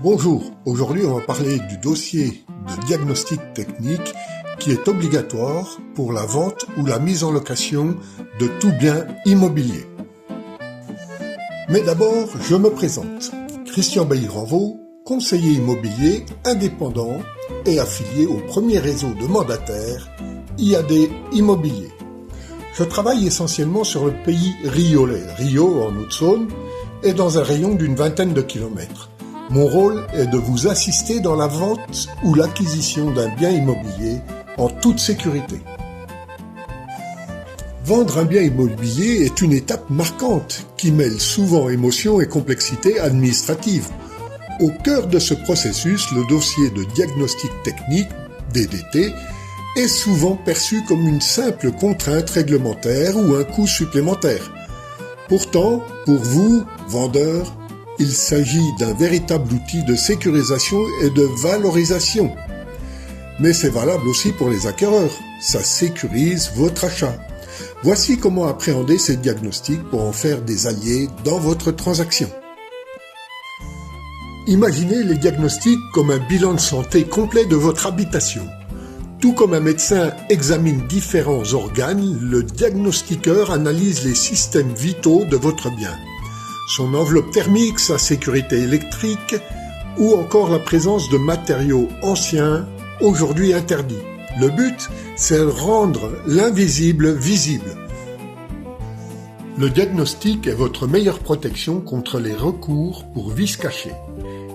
Bonjour, aujourd'hui on va parler du dossier de diagnostic technique qui est obligatoire pour la vente ou la mise en location de tout bien immobilier. Mais d'abord, je me présente. Christian Bailly-Ranvaux, conseiller immobilier indépendant et affilié au premier réseau de mandataires IAD Immobilier. Je travaille essentiellement sur le pays riolais, Rio en Haute-Saône, et dans un rayon d'une vingtaine de kilomètres. Mon rôle est de vous assister dans la vente ou l'acquisition d'un bien immobilier en toute sécurité. Vendre un bien immobilier est une étape marquante qui mêle souvent émotion et complexité administrative. Au cœur de ce processus, le dossier de diagnostic technique, DDT, est souvent perçu comme une simple contrainte réglementaire ou un coût supplémentaire. Pourtant, pour vous, vendeurs, il s'agit d'un véritable outil de sécurisation et de valorisation. Mais c'est valable aussi pour les acquéreurs. Ça sécurise votre achat. Voici comment appréhender ces diagnostics pour en faire des alliés dans votre transaction. Imaginez les diagnostics comme un bilan de santé complet de votre habitation. Tout comme un médecin examine différents organes, le diagnostiqueur analyse les systèmes vitaux de votre bien. Son enveloppe thermique, sa sécurité électrique ou encore la présence de matériaux anciens, aujourd'hui interdits. Le but, c'est de rendre l'invisible visible. Le diagnostic est votre meilleure protection contre les recours pour vices cachés.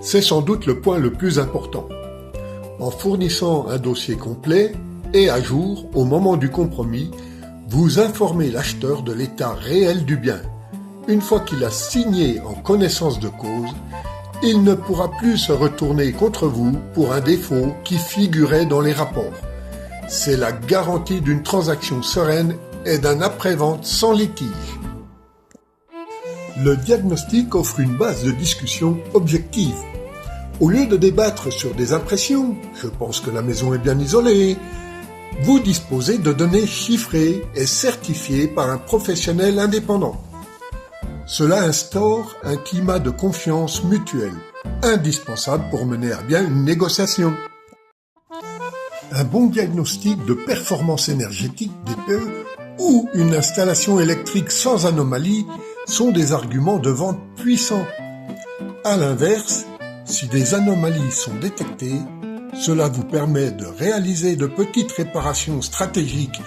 C'est sans doute le point le plus important. En fournissant un dossier complet et à jour au moment du compromis, vous informez l'acheteur de l'état réel du bien. Une fois qu'il a signé en connaissance de cause, il ne pourra plus se retourner contre vous pour un défaut qui figurait dans les rapports. C'est la garantie d'une transaction sereine et d'un après-vente sans litige. Le diagnostic offre une base de discussion objective. Au lieu de débattre sur des impressions, je pense que la maison est bien isolée, vous disposez de données chiffrées et certifiées par un professionnel indépendant. Cela instaure un climat de confiance mutuelle, indispensable pour mener à bien une négociation. Un bon diagnostic de performance énergétique DPE ou une installation électrique sans anomalie sont des arguments de vente puissants. À l'inverse, si des anomalies sont détectées, cela vous permet de réaliser de petites réparations stratégiques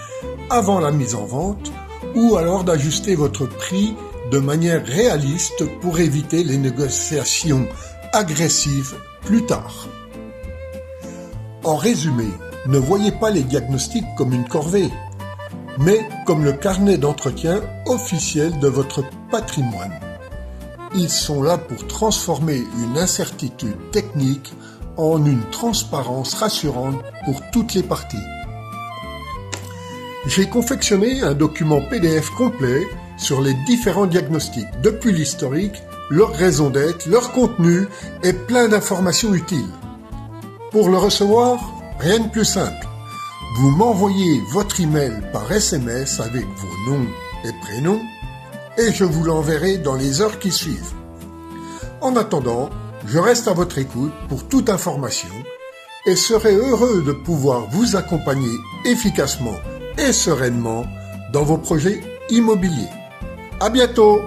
avant la mise en vente ou alors d'ajuster votre prix de manière réaliste pour éviter les négociations agressives plus tard. En résumé, ne voyez pas les diagnostics comme une corvée, mais comme le carnet d'entretien officiel de votre patrimoine. Ils sont là pour transformer une incertitude technique en une transparence rassurante pour toutes les parties. J'ai confectionné un document PDF complet sur les différents diagnostics, depuis l'historique, leur raison d'être, leur contenu et plein d'informations utiles. Pour le recevoir, rien de plus simple. Vous m'envoyez votre email par SMS avec vos noms et prénoms et je vous l'enverrai dans les heures qui suivent. En attendant, je reste à votre écoute pour toute information et serai heureux de pouvoir vous accompagner efficacement et sereinement dans vos projets immobiliers. À bientôt!